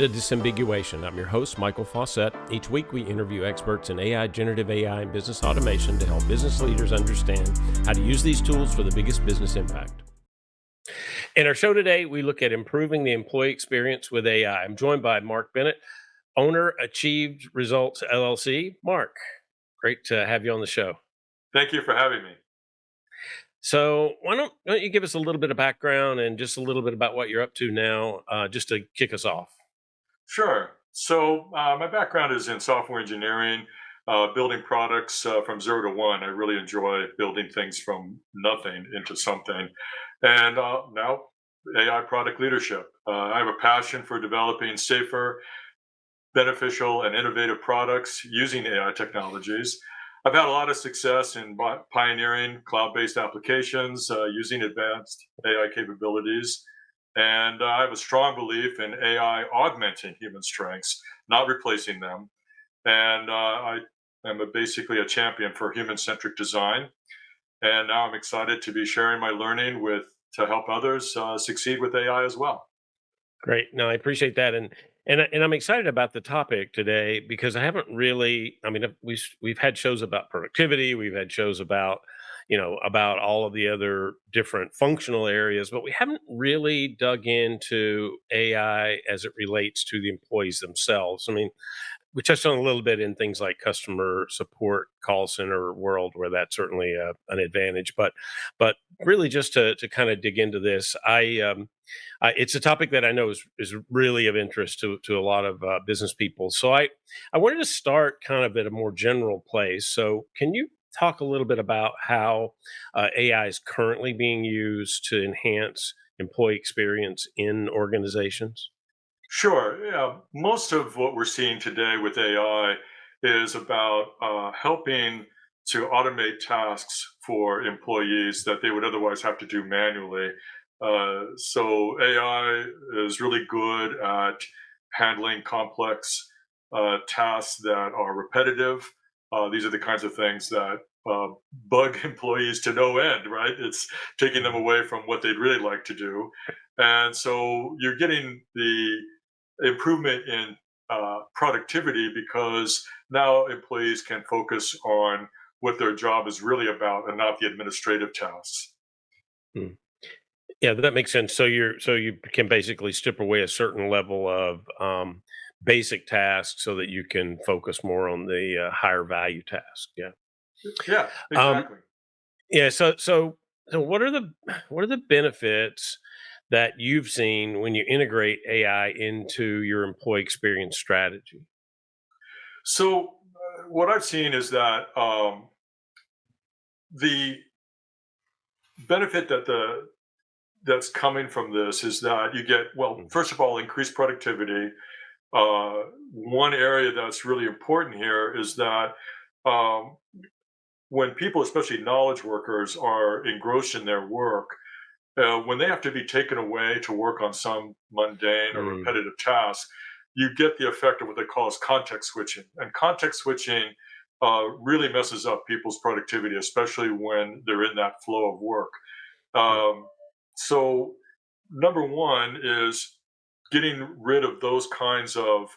to Disambiguation. I'm your host, Michael Fawcett. Each week we interview experts in AI, generative AI, and business automation to help business leaders understand how to use these tools for the biggest business impact. In our show today, we look at improving the employee experience with AI. I'm joined by Mark Bennett, owner, Achieved Results LLC. Mark, great to have you on the show. Thank you for having me. So why don't you give us a little bit of background and just a little bit about what you're up to now, just to kick us off. Sure. So my background is in software engineering, building products from 0 to 1. I really enjoy building things from nothing into something. And now AI product leadership. I have a passion for developing safer, beneficial, and innovative products using AI technologies. I've had a lot of success in pioneering cloud-based applications using advanced AI capabilities. And I have a strong belief in AI augmenting human strengths, not replacing them. And I am basically a champion for human-centric design. And now I'm excited to be sharing my learning to help others succeed with AI as well. Great. No, I appreciate that, and I'm excited about the topic today because I haven't really. I mean, we've had shows about productivity, we've had shows about about all of the other different functional areas, but we haven't really dug into AI as it relates to the employees themselves. I mean, we touched on a little bit in things like customer support, call center world, where that's certainly an advantage. But really, just to kind of dig into this, it's a topic that I know is really of interest to a lot of business people. So I wanted to start kind of at a more general place. So can you talk a little bit about how AI is currently being used to enhance employee experience in organizations? Sure. Yeah. Most of what we're seeing today with AI is about helping to automate tasks for employees that they would otherwise have to do manually. So AI is really good at handling complex tasks that are repetitive. These are the kinds of things that bug employees to no end, right? It's taking them away from what they'd really like to do. And so you're getting the improvement in productivity because now employees can focus on what their job is really about and not the administrative tasks. Hmm. Yeah, that makes sense. So you can basically strip away a certain level of basic tasks so that you can focus more on the higher value task. Yeah. Yeah, Um, exactly. yeah. So what are the benefits that you've seen when you integrate AI into your employee experience strategy? So what I've seen is that the benefit that's coming from this is that you get, well, Mm, first of all, increased productivity. One area that's really important here is that um, when people, especially knowledge workers, are engrossed in their work, when they have to be taken away to work on some mundane or mm, repetitive task, you get the effect of what they call as context switching. And context switching really messes up people's productivity, especially when they're in that flow of work. mm, Um, so, number one is getting rid of those kinds of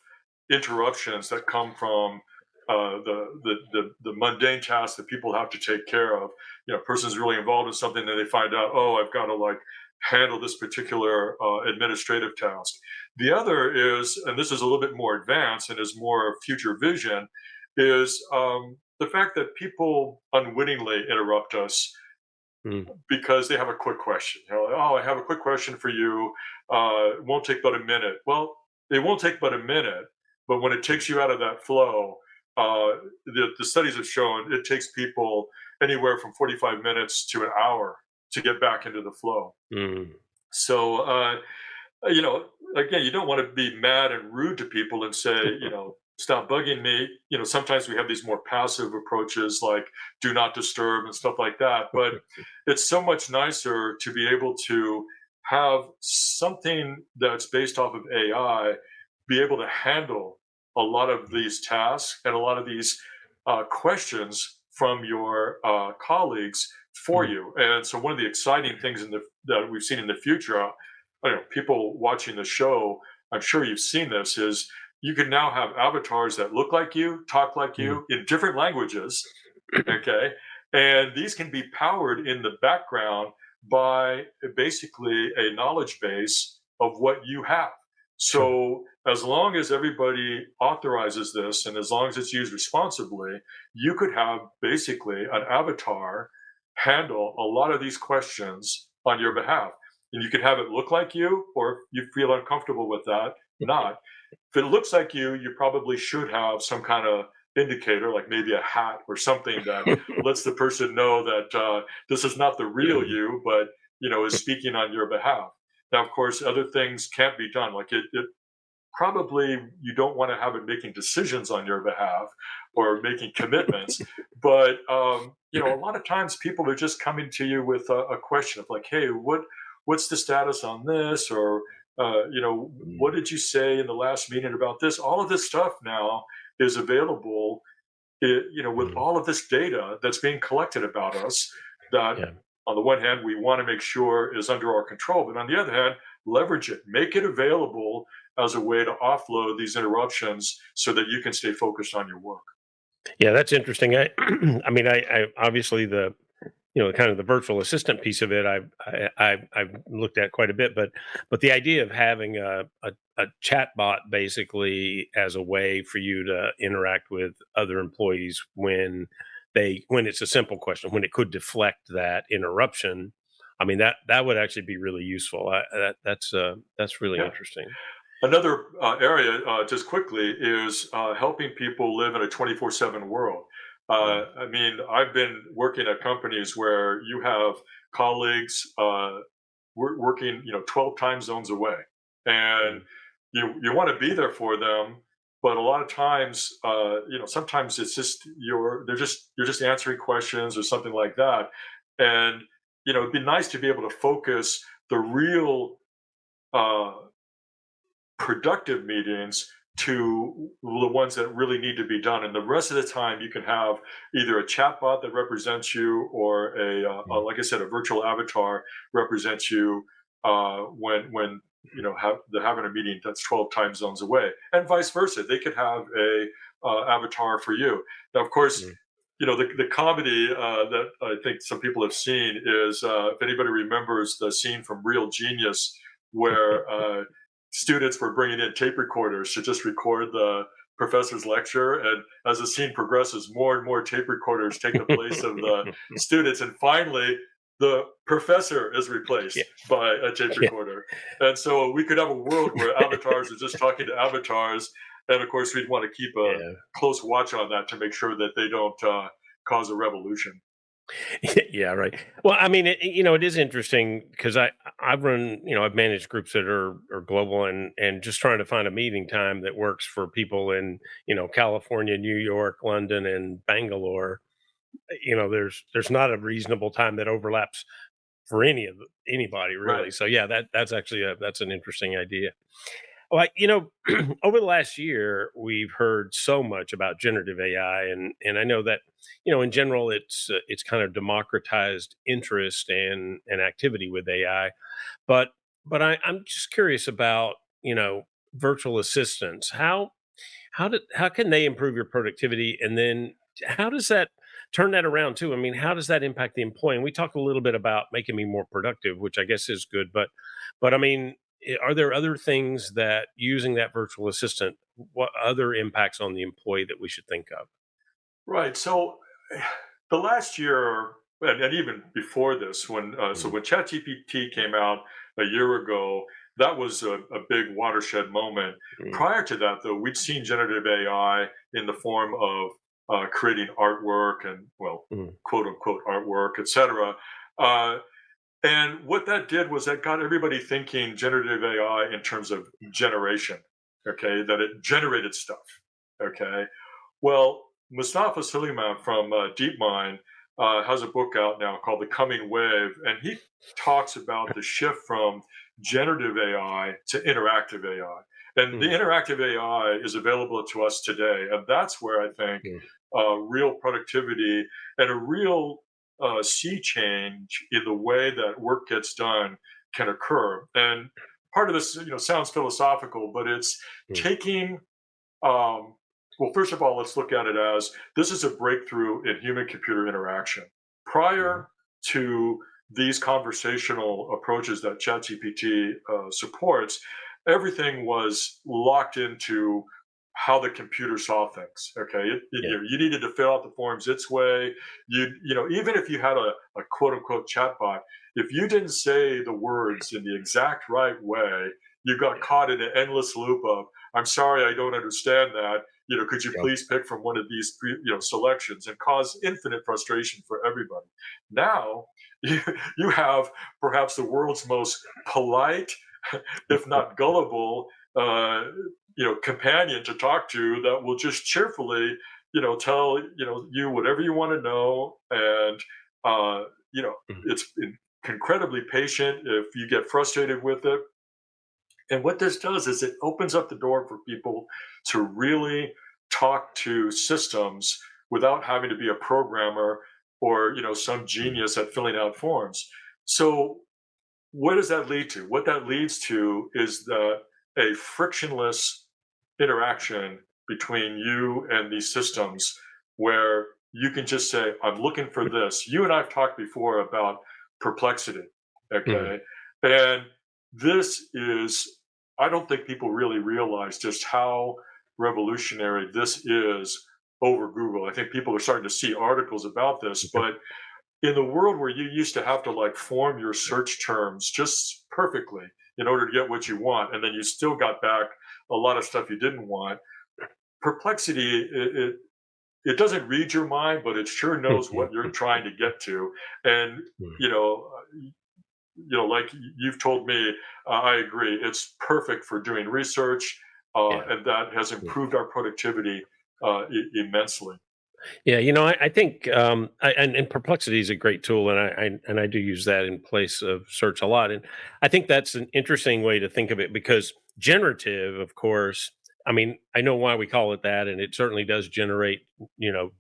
interruptions that come from the mundane tasks that people have to take care of. A person's really involved in something, and they find out, oh, I've got to like handle this particular administrative task. The other is, and this is a little bit more advanced and is more future vision, is the fact that people unwittingly interrupt us mm, because they have a quick question. Oh, I have a quick question for you. It won't take but a minute. Well, it won't take but a minute, but when it takes you out of that flow, the studies have shown it takes people anywhere from 45 minutes to an hour to get back into the flow. mm, So, you know, again, you don't want to be mad and rude to people and say, stop bugging me. Sometimes we have these more passive approaches like do not disturb and stuff like that. But it's so much nicer to be able to have something that's based off of AI be able to handle a lot of these tasks and a lot of these questions from your colleagues for mm, you. And so one of the exciting things that we've seen in the future, people watching the show I'm sure you've seen this, is you can now have avatars that look like you, talk like Mm. you in different languages. Okay. And these can be powered in the background by basically a knowledge base of what you have. Sure. So, as long as everybody authorizes this and as long as it's used responsibly, you could have basically an avatar handle a lot of these questions on your behalf. And you could have it look like you, or if you feel uncomfortable with that, not. If it looks like you probably should have some kind of indicator, like maybe a hat or something that lets the person know that this is not the real you, but is speaking on your behalf. Now, of course, other things can't be done. Like it probably you don't want to have it making decisions on your behalf or making commitments, but a lot of times people are just coming to you with a question of like, hey, what's the status on this, or Mm. what did you say in the last meeting about this? All of this stuff now is available, with Mm. all of this data that's being collected about us, that Yeah. on the one hand, we want to make sure is under our control, but on the other hand, leverage it, make it available as a way to offload these interruptions so that you can stay focused on your work. Yeah, that's interesting. I mean, I obviously kind of the virtual assistant piece of it, I've looked at quite a bit, but the idea of having a chat bot basically as a way for you to interact with other employees when it's a simple question, when it could deflect that interruption. I mean, that would actually be really useful. That's really Yeah. interesting. Another area, just quickly, is helping people live in a 24/7 world. Mm. I mean, I've been working at companies where you have colleagues working, 12 time zones away, and Mm. you want to be there for them, but a lot of times, sometimes it's just you're just answering questions or something like that, and it'd be nice to be able to focus the real uh, productive meetings to the ones that really need to be done. And the rest of the time, you can have either a chatbot that represents you, or Mm. like I said, a virtual avatar represents you when they're having a meeting that's 12 time zones away, and vice versa. They could have a avatar for you. Now, of course. Mm. The comedy that I think some people have seen is, if anybody remembers the scene from Real Genius, where students were bringing in tape recorders to just record the professor's lecture. And as the scene progresses, more and more tape recorders take the place of the students. And finally, the professor is Yeah. replaced by a tape Yeah. recorder. And so we could have a world where avatars are just talking to avatars. And of course, we'd want to keep a Yeah. close watch on that to make sure that they don't cause a revolution. Yeah, right. Well, I mean, it is interesting because I've managed groups that are global, and just trying to find a meeting time that works for people in, California, New York, London, and Bangalore. There's not a reasonable time that overlaps for anybody Right. really. So yeah, that's actually that's an interesting idea. Like, over the last year, we've heard so much about generative AI, and I know that, in general, it's kind of democratized interest and activity with AI. But I'm just curious about, virtual assistants. How can they improve your productivity, and then how does that turn that around too? I mean, how does that impact the employee? And we talked a little bit about making me more productive, which I guess is good, but I mean, are there other things that using that virtual assistant, what other impacts on the employee that we should think of? Right. So the last year, and even before this, Mm. when ChatGPT came out a year ago, that was a big watershed moment. Mm. Prior to that, though, we'd seen generative AI in the form of creating artwork and, well, Mm. quote unquote artwork, etc. Uh, and what that did was that got everybody thinking generative AI in terms of generation. Okay, that it generated stuff. Okay, well, Mustafa Suleiman from DeepMind has a book out now called The Coming Wave, and he talks about the shift from generative AI to interactive AI. And the Mm. interactive AI is available to us today. And that's where I think Mm. real productivity and a real sea change in the way that work gets done can occur. And part of this, sounds philosophical, but it's Mm. taking. Well, first of all, let's look at it as this is a breakthrough in human-computer interaction. Mhm. Prior to these conversational approaches that ChatGPT supports, everything was locked into how the computer saw things. Okay, Yeah. you needed to fill out the forms its way. Even if you had a quote unquote chatbot, if you didn't say the words in the exact right way, you got Yeah. caught in an endless loop of "I'm sorry, I don't understand that. Could you Yep. please pick from one of these selections?" and cause infinite frustration for everybody. Now you, you have perhaps the world's most polite, if not gullible, companion to talk to that will just cheerfully, tell you whatever you want to know, and uh, you know, Mhm. it's incredibly patient if you get frustrated with it. And what this does is it opens up the door for people to really talk to systems without having to be a programmer or some Mhm. genius at filling out forms. So what does that lead to? What that leads to is that a frictionless interaction between you and these systems where you can just say, I'm looking for this. You and I've talked before about perplexity. Mhm. Okay. And this is, I don't think people really realize just how revolutionary this is over Google. I think people are starting to see articles about this, Okay. but in the world where you used to have to like form your search terms just perfectly in order to get what you want, and then you still got back a lot of stuff you didn't want. Perplexity, it doesn't read your mind, but it sure knows what you're Mhm. trying to get to. And Mhm. you know, like you've told me, I agree. It's perfect for doing research, Yeah. and that has Yeah. improved our productivity immensely. Yeah, I think, and Perplexity is a great tool, and I do use that in place of search a lot, and I think that's an interesting way to think of it because generative, of course, I mean, I know why we call it that, and it certainly does generate,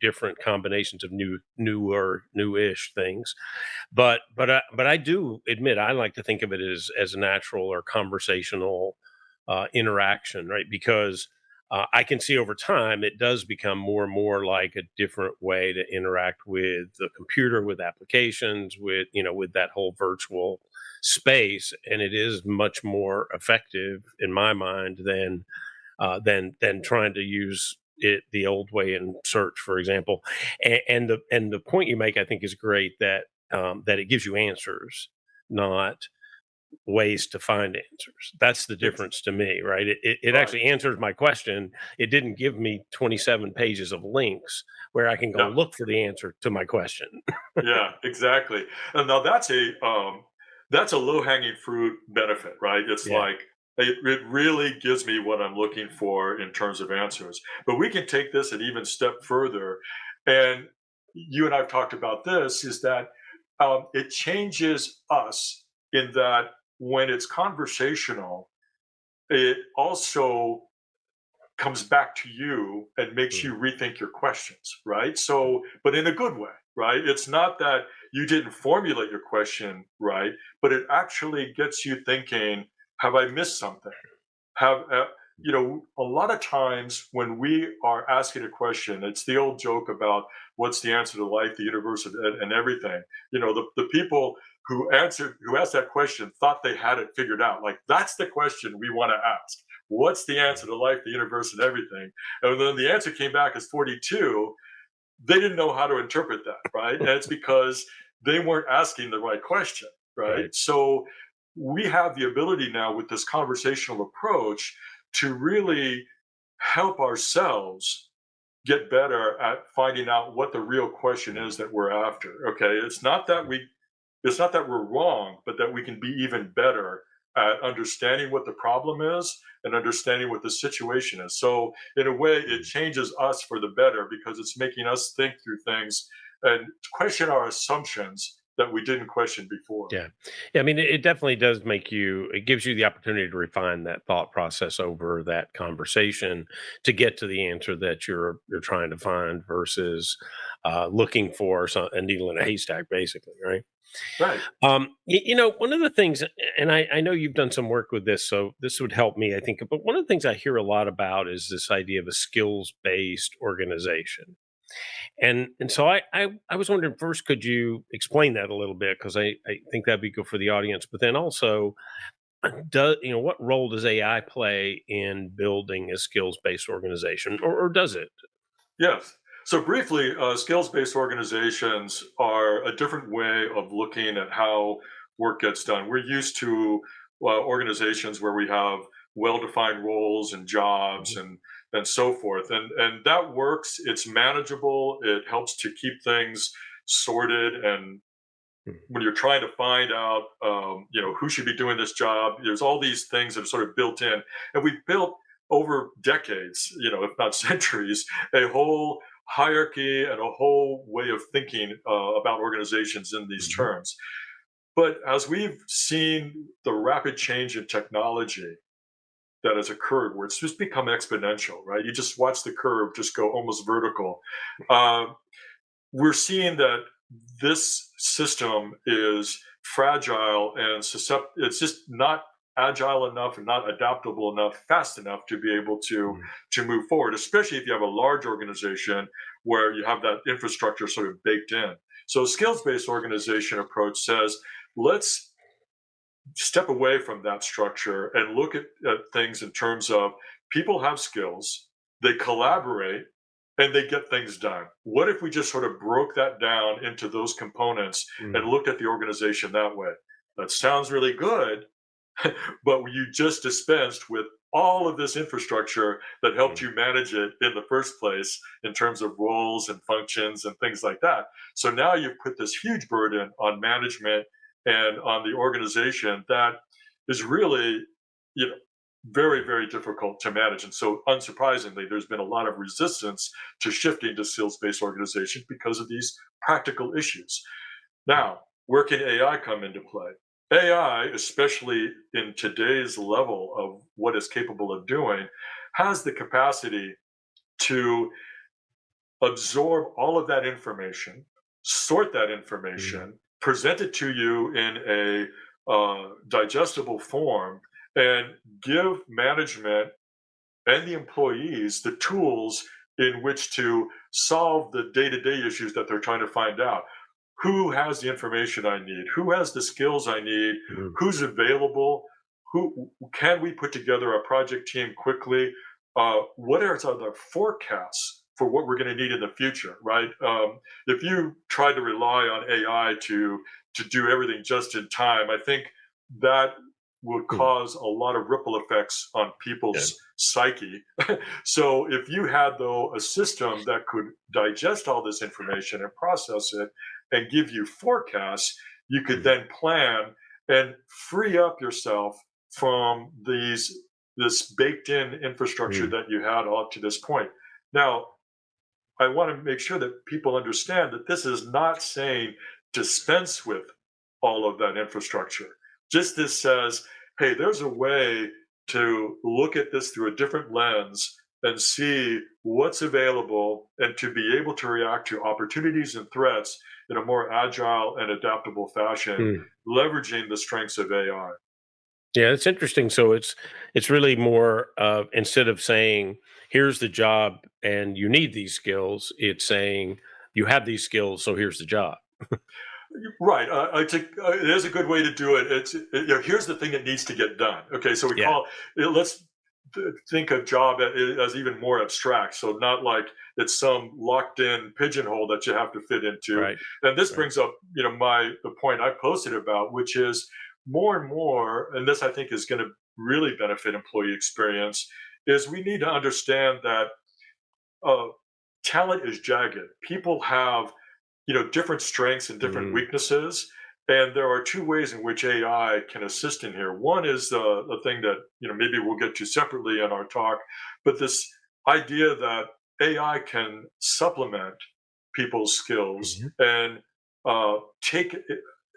different combinations of newer, newish things, but I do admit I like to think of it as a natural or conversational interaction, right? Because I can see over time it does become more and more like a different way to interact with the computer, with applications, with that whole virtual space, and it is much more effective in my mind than trying to use it the old way in search, for example. And the point you make, I think, is great that it gives you answers, not ways to find answers. That's the It's difference to me, right? It right. actually answers my question. It didn't give me 27 pages of links where I can go Yep. look for the answer to my question. Yeah, exactly. And now that's a low hanging fruit benefit, right? It's Yeah. like it really gives me what I'm looking for in terms of answers. But we can take this an even step further, and you and I've talked about this. Is that it changes us in that when it's conversational, it also comes back to you and makes Mm, you rethink your questions, right? So, but in a good way, right? It's not that you didn't formulate your question right, but it actually gets you thinking, have I missed something? Have a lot of times when we are asking a question, it's the old joke about what's the answer to life, the universe, and everything. The people who asked that question thought they had it figured out. Like that's the question we want to ask. What's the answer to life, the universe, and everything? And then the answer came back as 42. They didn't know how to interpret that, right? And it's because they weren't asking the right question, right? right. So we have the ability now with this conversational approach to really help ourselves get better at finding out what the real question Mm, is that we're after. Okay, it's not that we're wrong, but that we can be even better at understanding what the problem is and understanding what the situation is. So, in a way, it mm. changes us for the better because it's making us think through things and question our assumptions that we didn't question before. Yeah. Yeah, I mean, it definitely does it gives you the opportunity to refine that thought process over that conversation to get to the answer that you're trying to find versus looking for a needle in a haystack, basically, right? Right. One of the things, and I know you've done some work with this, so this would help me, I think. But one of the things I hear a lot about is this idea of a skills based organization. And so I was wondering, first, could you explain that a little bit? Because I think that'd be good for the audience. But then also, what role does AI play in building a skills based organization, or does it? Yes. So briefly, skills-based organizations are a different way of looking at how work gets done. We're used to organizations where we have well-defined roles and jobs Mhm. and so forth, and that works. It's manageable. It helps to keep things sorted. And when you're trying to find out, who should be doing this job, there's all these things that are sort of built in, and we've built over decades, if not centuries, a whole hierarchy and a whole way of thinking about organizations in these Mhm. terms. But as we've seen the rapid change in technology that has occurred, where it's just become exponential, right? You just watch the curve just go almost vertical. Uh, we're seeing that this system is fragile and susceptible. It's just not agile enough and not adaptable enough, fast enough to be able Mhm. to move forward, especially if you have a large organization where you have that infrastructure sort of baked in. So a skills-based organization approach says, let's step away from that structure and look at things in terms of people have skills, they collaborate, and they get things done. What if we just sort of broke that down into those components and Mhm. looked at the organization that way? That sounds really good, but you just dispensed with all of this infrastructure that helped Mhm. you manage it in the first place in terms of roles and functions and things like that. So now you've put this huge burden on management and on the organization that is really, you know, very, very difficult to manage. And so, unsurprisingly, there's been a lot of resistance to shifting to skills based organizations because of these practical issues. Now, where can AI come into play? AI, especially in today's level of what it's capable of doing, has the capacity to absorb all of that information, sort that Mhm. information, present it to you in a digestible form, and give management and the employees the tools in which to solve the day-to-day issues that they're trying to find out. Who has the information I need? Who has the skills I need? Mhm. Who's available? Who can we put together a project team quickly? What are the forecasts for what we're going to need in the future? Right? If you try to rely on AI to do everything just in time, I think that would Mhm. cause a lot of ripple effects on Yeah. people's psyche. So if you had, though, a system that could digest all this information and process it and give you forecasts, you could Mhm. then plan and free up yourself from this baked in infrastructure Mhm. that you had up to this point. Now, I want to make sure that people understand that this is not saying dispense with all of that infrastructure. Just this says, hey, there's a way to look at this through a different lens and see what's available and to be able to react to opportunities and threats in a more agile and adaptable fashion, Mhm. leveraging the strengths of AI. Yeah, it's interesting. So it's really more of, instead of saying here's the job and you need these skills, it's saying you have these skills, so here's the job. Right. I think it is a good way to do it. Here's the thing that needs to get done. Okay, so Yeah. let's think of job as even more abstract. So not like it's some locked in pigeonhole that you have to fit into. Right. And this Right. brings up, the point I posted about, which is more and more, and this I think is going to really benefit employee experience, is we need to understand that uh, talent is jagged. People have different strengths and different Mhm. weaknesses. And there are two ways in which AI can assist in here. One is the thing that maybe we'll get to separately in our talk, but this idea that AI can supplement people's skills Mhm. and take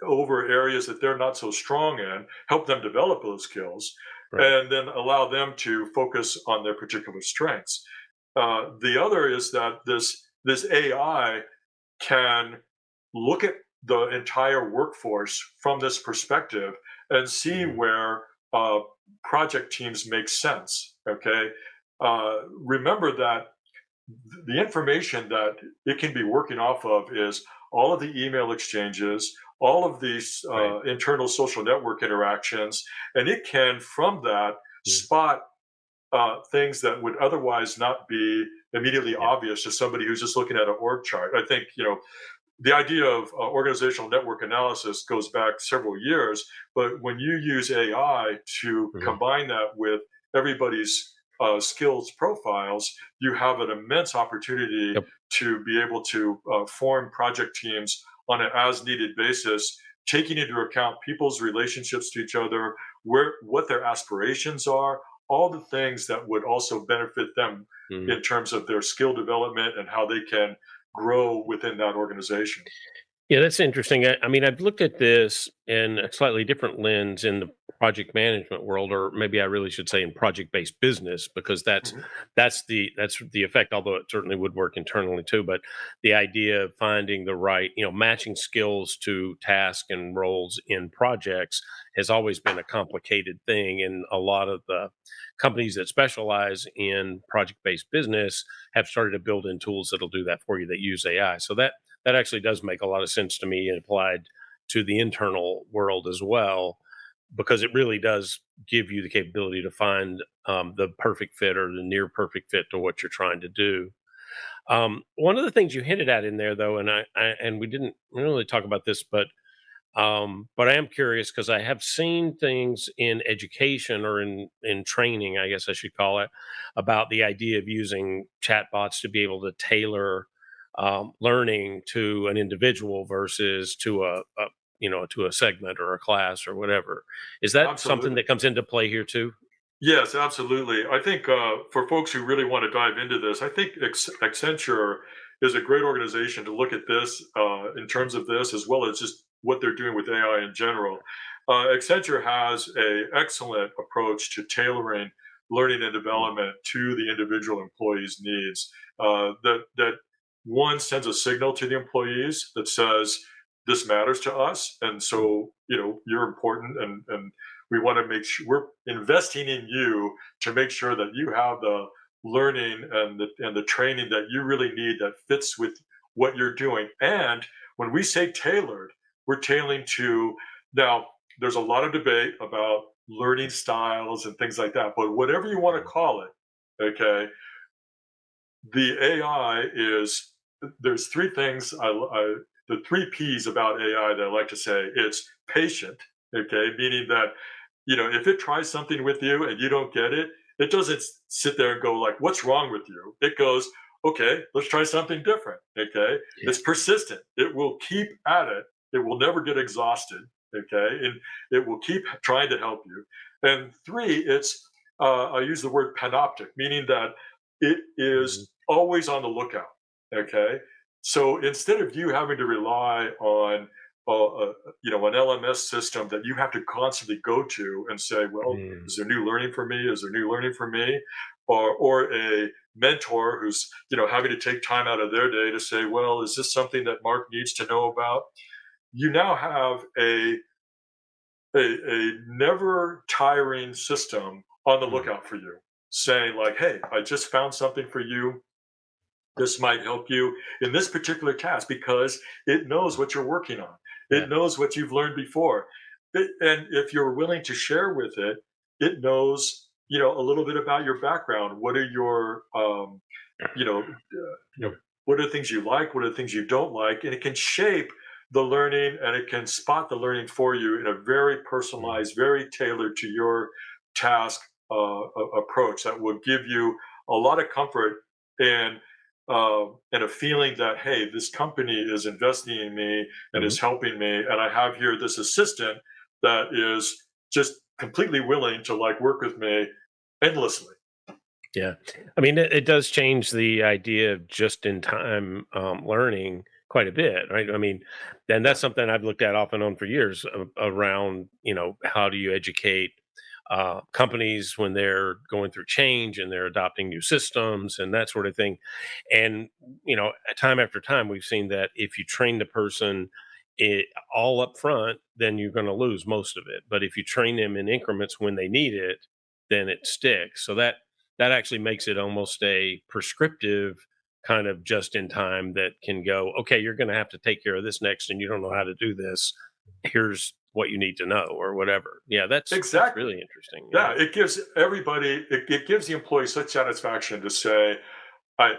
over areas that they're not so strong in, help them develop those skills, Right. and then allow them to focus on their particular strengths. The other is that this AI can look at the entire workforce from this perspective and see Mhm. where project teams make sense. Okay. Remember that the information that it can be working off of is all of the email exchanges, all of these Right. internal social network interactions, and it can, from that, Mhm. spot things that would otherwise not be immediately Yeah. obvious to somebody who's just looking at an org chart. I think the idea of organizational network analysis goes back several years, but when you use AI to Mhm. combine that with everybody's skills profiles, you have an immense opportunity Yep. to be able to form project teams on an as needed basis, taking into account people's relationships to each other, what their aspirations are, all the things that would also benefit them Mhm. in terms of their skill development and how they can grow within that organization. Yeah, that's interesting. I mean, I've looked at this in a slightly different lens in the project management world, or maybe I really should say in project-based business, because Mhm. that's the effect. Although it certainly would work internally too, but the idea of finding the right, matching skills to task and roles in projects has always been a complicated thing, and a lot of the companies that specialize in project-based business have started to build in tools that'll do that for you that use AI. So that actually does make a lot of sense to me and applied to the internal world as well, because it really does give you the capability to find the perfect fit or the near perfect fit to what you're trying to do. One of the things you hinted at in there, though, and and we didn't really talk about this, but I am curious because I have seen things in education or in training, I guess I should call it, about the idea of using chatbots to be able to tailor learning to an individual versus to a segment or a class or whatever. Is that something Absolutely. that comes into play here too? Yes, absolutely. I think for folks who really want to dive into this, I think Accenture is a great organization to look at this in terms of this, as well as just what they're doing with AI in general. Accenture has a excellent approach to tailoring learning and Mm, development to the individual employee's needs. That one sends a signal to the employees that says this matters to us, and mm, so you're important, and we want to make sure we're investing in you to make sure that you have the learning and the training that you really need that fits with what you're doing. And when we say tailored, we're tailoring to now. There's a lot of debate about learning styles and things like that, but whatever you want to mm, call it, okay, the AI is there's three things the three P's about AI that I like to say. It's patient, okay, meaning that if it tries something with you and you don't get it, it doesn't sit there and go like, "What's wrong with you?" It goes, "Okay, let's try something different." Okay, yeah. it's persistent. It will keep at it. It will never get exhausted. Okay, and it will keep trying to help you. And three, it's I use the word panoptic, meaning that it Mhm. is always on the lookout. Okay, so instead of you having to rely on an LMS system that you have to constantly go to and say, well, Mm, is there new learning for me? Is there new learning for me? Or a mentor who's having to take time out of their day to say, well, is this something that Mark needs to know about? You now have a never tiring system on the mm, lookout for you, saying like, hey, I just found something for you. This might help you in this particular task because it knows mm. what you're working on. Yeah. It knows what you've learned before. And if you're willing to share with it, it knows, a little bit about your background. What are your, Mm, what are the things you like? What are the things you don't like? And it can shape the learning and it can spot the learning for you in a very mm. personalized, very tailored to your task approach that will give you a lot of comfort and and a feeling that hey, this company is investing in me and Mhm. is helping me, and I have here this assistant that is just completely willing to like work with me endlessly. Yeah. I mean, it does change the idea of just in time learning quite a bit, right? I mean, and Yeah. that's something I've looked at off and on for years around, how do you educate companies when they're going through change and they're adopting new systems and that sort of thing. And time after time, we've seen that if you train the person it all up front, then you're going to lose most of it. But if you train them in increments when they need it, then it sticks. So that actually makes it almost a prescriptive kind of just in time that can go, okay, you're going to have to take care of this next, and you don't know how to do this. Here's what you need to know, or whatever. Yeah, that's Exactly. really interesting. Yeah, Yeah, it gives everybody, it gives the employee such satisfaction to say, I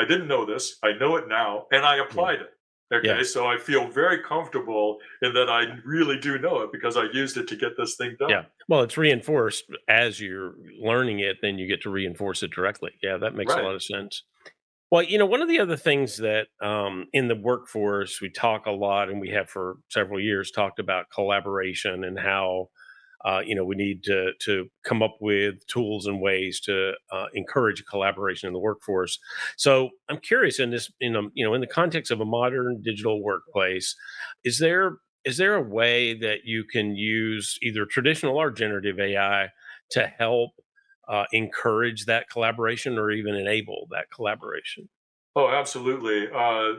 didn't know this, I know it now, and I yeah, applied it. yeah, Okay, so I feel very comfortable in that I really do know it because I used it to get this thing done. yeah. Well, it's reinforced as you're learning it, then you get to reinforce it directly. Yeah, that makes a Right. lot of sense. Well, one of the other things that in the workforce we talk a lot, and we have for several years talked about collaboration and how we need to come up with tools and ways to encourage collaboration in the workforce. So I'm curious in this, in the context of a modern digital workplace, is there is there a way that you can use either traditional or generative AI to help encourage that collaboration or even enable that collaboration? Oh, absolutely.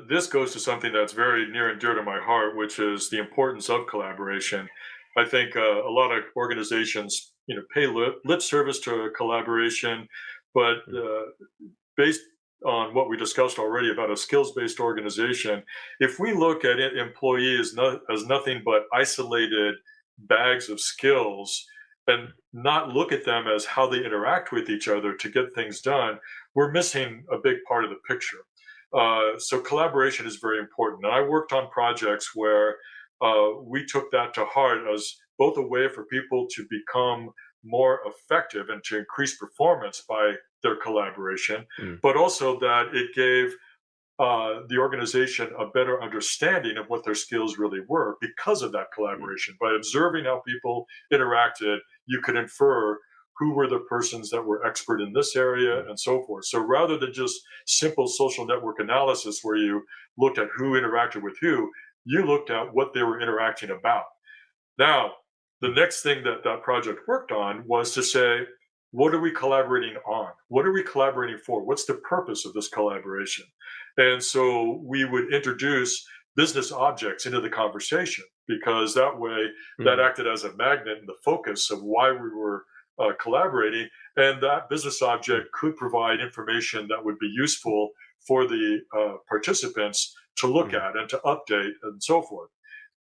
This goes to something that's very near and dear to my heart, which is the importance of collaboration. I think a lot of organizations, pay lip service to collaboration, but Mm, based on what we discussed already about a skills-based organization, if we look at it, employees as nothing but isolated bags of skills and not look at them as how they interact with each other to get things done, we're missing a big part of the picture. So collaboration is very important. And I worked on projects where we took that to heart as both a way for people to become more effective and to increase performance by their collaboration, mm, but also that it gave the organization a better understanding of what their skills really were because of that mm, collaboration. By observing how people interacted, you could infer who were the persons that were expert in this area mm, and so forth. So rather than just simple social network analysis where you looked at who interacted with who, you looked at what they were interacting about. Now, the mm, next thing that that project worked on was to say, what are we collaborating on? What are we collaborating for? What's the purpose of this collaboration? And so we would introduce business objects into the conversation because that way that mm, acted as a magnet and the focus of why we were collaborating. And that business mm, object could provide information that would be useful for the participants to look mm. at and to update and so forth,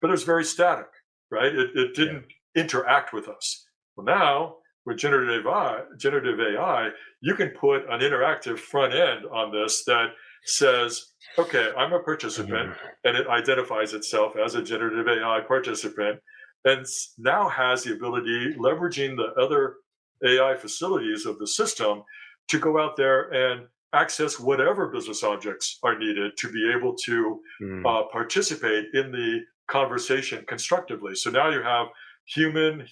but it was very static, right? It Yeah. didn't interact with us. Well, now with generative AI, you can put an interactive front end on this that says, okay, I'm a participant, Mhm. and it identifies itself as a generative AI participant, and now has the ability, leveraging the other AI facilities of the system, to go out there and access whatever business objects are needed to be able to Mm, participate in the conversation constructively. So now you have human,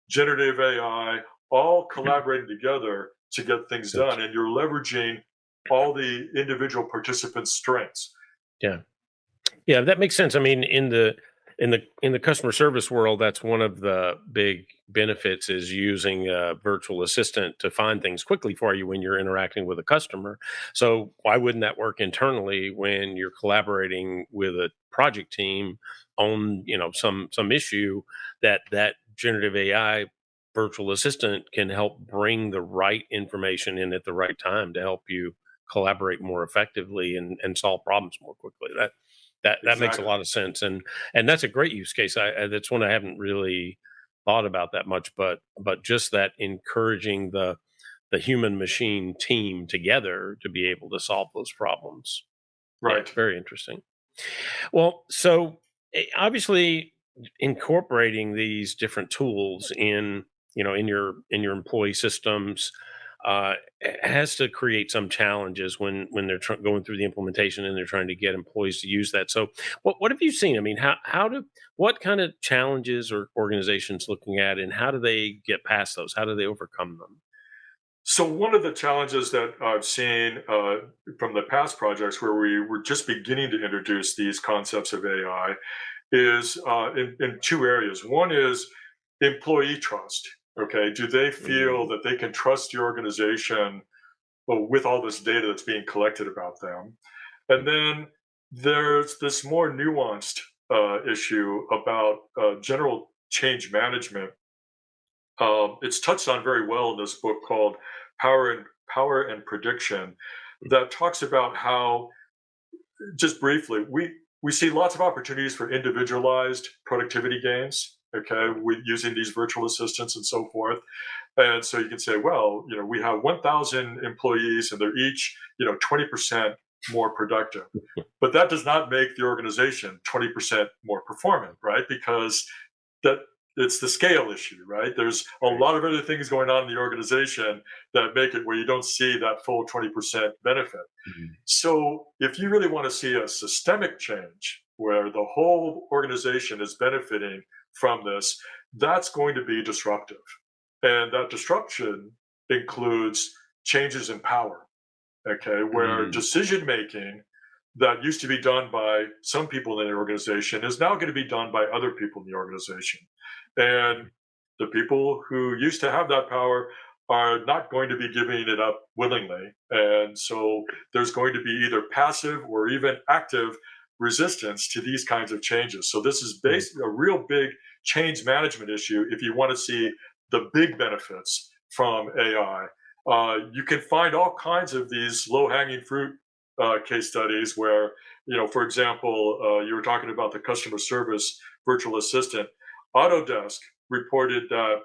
generative AI, all collaborating together to get things that's done, and you're leveraging all the individual participants' strengths. yeah. Yeah, that makes sense. I mean, in the customer service world, that's one of the big benefits is using a virtual assistant to find things quickly for you when you're interacting with a customer. So why wouldn't that work internally when you're collaborating with a project team on, some issue that generative AI virtual assistant can help bring the right information in at the right time to help you collaborate more effectively and solve problems more quickly. That makes a Exactly. lot of sense, and that's a great use case. That's one I haven't really thought about that much, but just that encouraging the human machine team together to be able to solve those problems. Yeah, Right. very interesting. Well, so obviously incorporating these different tools in your employee systems has to create some challenges when they're going through the implementation and they're trying to get employees to use that. So, what have you seen? I mean, how do what kind of challenges are organizations looking at, and how do they get past those? How do they overcome them? So one of the challenges that I've seen from the past projects where we were just beginning to introduce these concepts of AI is in two areas. One is employee trust. Okay, do they feel Mm. that they can trust your organization with all this data that's being collected about them? And then there's this more nuanced issue about general change management. It's touched on very well in this book called Power and Prediction, that talks about how, just briefly, we see lots of opportunities for individualized productivity gains. Okay, using these virtual assistants and so forth. And so you can say, well, we have 1,000 employees and they're each, 20% more productive. But that does not make the organization 20% more performant, right? Because that it's the scale issue, right? There's a Right. lot of other things going on in the organization that make it where you don't see that full 20% benefit. Mhm. So if you really want to see a systemic change where the whole organization is benefiting from this, that's going to be disruptive. And that disruption includes changes in power, okay, where Mm. decision making that used to be done by some people in the organization is now going to be done by other people in the organization. And the people who used to have that power are not going to be giving it up willingly. And so there's going to be either passive or even active resistance to these kinds of changes. So this is Mm. basically a real big change management issue if you want to see the big benefits from AI. You can find all kinds of these low hanging fruit case studies where, for example, you were talking about the customer service virtual assistant. Autodesk reported that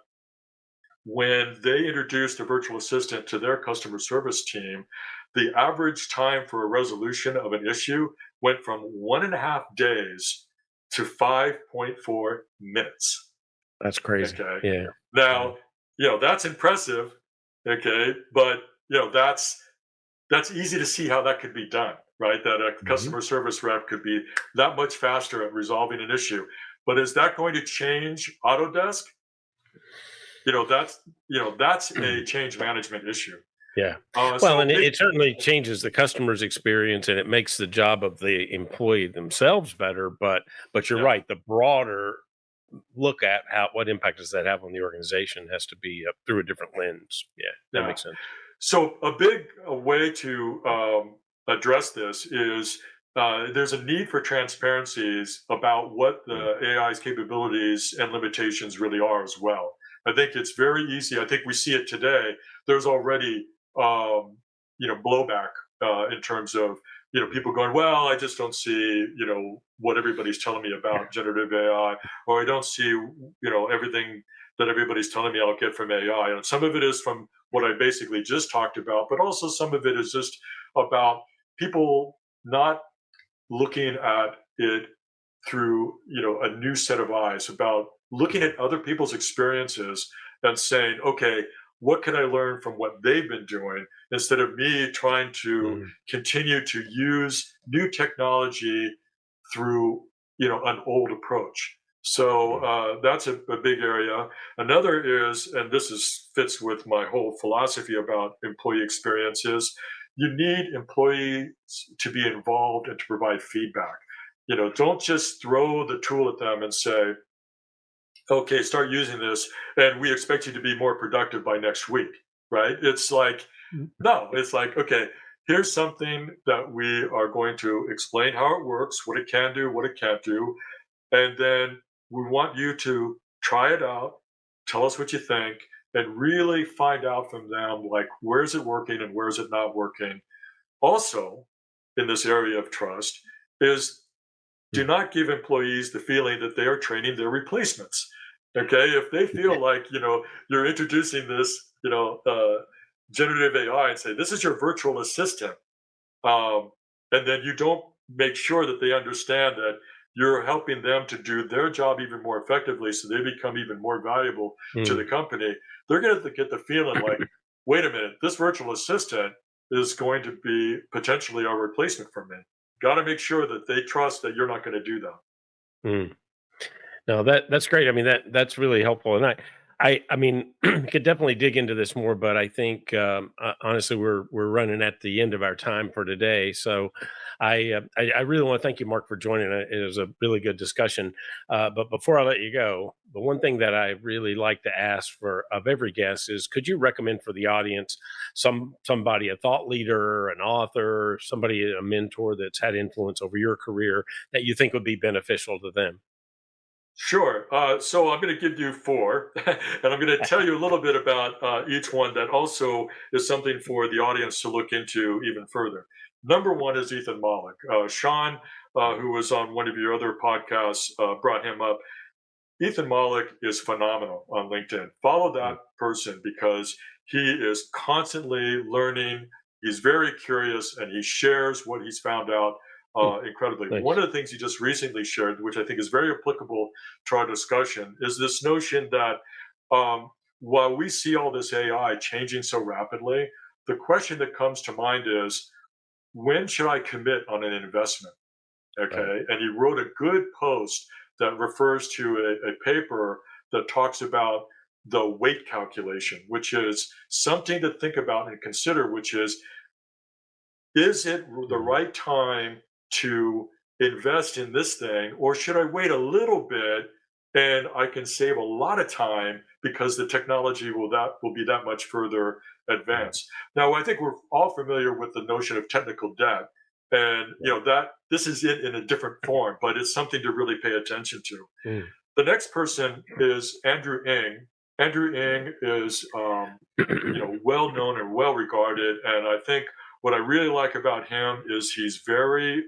when they introduced a virtual assistant to their customer service team, the average time for a resolution of an issue went from 1.5 days to 5.4 minutes. That's crazy. Okay. Yeah. Yeah. Now, that's impressive. Okay. But, that's easy to see how that could be done, right? That a Mhm. customer service rep could be that much faster at resolving an issue. But is that going to change Autodesk? That's a change management issue. Yeah. Well, So and it big, it certainly changes the customer's experience, and it makes the job of the employee themselves better, but you're yeah, right, the broader look at how what impact does that have on the organization has to be, through a different lens. Yeah, that yeah. makes sense. So a big way to address this is there's a need for transparencies about what Mm. the AI's capabilities and limitations really are as well. I think it's very easy. I think we see it today. There's already blowback in terms of people going, well, I just don't see what everybody's telling me about generative AI, or I don't see everything that everybody's telling me I'll get from AI. And some of it is from what I basically just talked about, but also some of it is just about people not looking at it through a new set of eyes, about looking at other people's experiences and saying, okay, what can I learn from what they've been doing, instead of me trying to Mhm. continue to use new technology through an old approach. So Mm. that's a big area. Another is, and this is fits with my whole philosophy about employee experiences, you need employees to be involved and to provide feedback. Don't just throw the tool at them and say, okay, start using this, and we expect you to be more productive by next week, right? It's like, Mm. no, it's like, okay, here's something that we are going to explain how it works, what it can do, what it can't do, and then we want you to try it out, tell us what you think, and really find out from them, like, where is it working and where is it not working. Also, in this area of trust, is do Mm. not give employees the feeling that they are training their replacements. Okay, if they feel like you're introducing this generative AI and say this is your virtual assistant, um, and then you don't make sure that they understand that you're helping them to do their job even more effectively, so they become even more valuable to the Mm. company, they're going to get the feeling like, wait a minute, this virtual assistant is going to be potentially our replacement for me. Got to make sure that they trust that you're not going to do that. Mm. No, that's great. I mean, that's really helpful, and I mean, could definitely dig into this more, but I think honestly, we're running at the end of our time for today. So, I really want to thank you, Mark, for joining. It was a really good discussion. But before I let you go, the one thing that I really like to ask for of every guest is, could you recommend for the audience somebody, a thought leader, an author, somebody, a mentor that's had influence over your career that you think would be beneficial to them? Sure. So I'm going to give you four, and I'm going to tell you a little bit about each one that also is something for the audience to look into even further. Number one is Ethan Malik. Sean, who was on one of your other podcasts, brought him up. Ethan Malik is phenomenal on LinkedIn. Follow that person because he is constantly learning. He's very curious and he shares what he's found out Hmm, incredibly. One Thanks. of the things he just recently shared, which I think is very applicable to our discussion, is this notion that while we see all this AI changing so rapidly, the question that comes to mind is, when should I commit on an investment? Right. Okay. And he wrote a good post that refers to a paper that talks about the weight calculation, which is something to think about and consider, which is it the Mhm. right time to invest in this thing, or should I wait a little bit and I can save a lot of time because the technology will be that much further Right. advanced. Now, I think we're all familiar with the notion of technical debt, and that this is it in a different form, but it's something to really pay attention to. Mm. The next person is Andrew Ng. Andrew Ng is well known and well regarded, and I think what I really like about him is he's very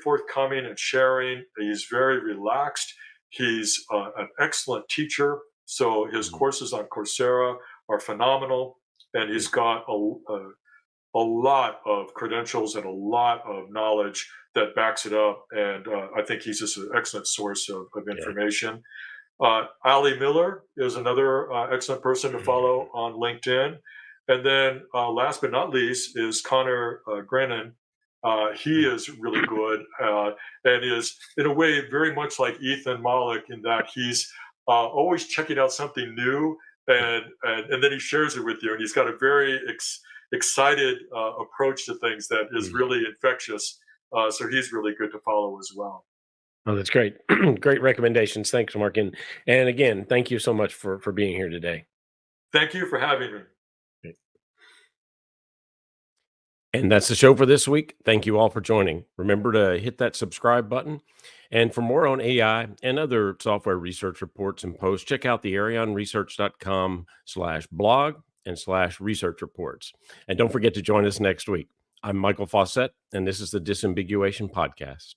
forthcoming and sharing. He's very relaxed. He's an excellent teacher, so his Mhm. courses on Coursera are phenomenal, and he's got a lot of credentials and a lot of knowledge that backs it up. And I think he's just an excellent source of Yeah. information. Ali Miller is another excellent person to follow on LinkedIn. And then last but not least is Connor Grennan. He is really good and is, in a way, very much like Ethan Malik in that he's always checking out something new and then he shares it with you. And he's got a very excited approach to things that is Mhm. really infectious. So he's really good to follow as well. Oh, that's great. Great recommendations. Thanks, Mark. And again, thank you so much for being here today. Thank you for having me. And that's the show for this week. Thank you all for joining. Remember to hit that subscribe button. And for more on AI and other software research reports and posts, check out the arionresearch.com/blog and /research reports. And don't forget to join us next week. I'm Michael Fawcett, and this is the Disambiguation Podcast.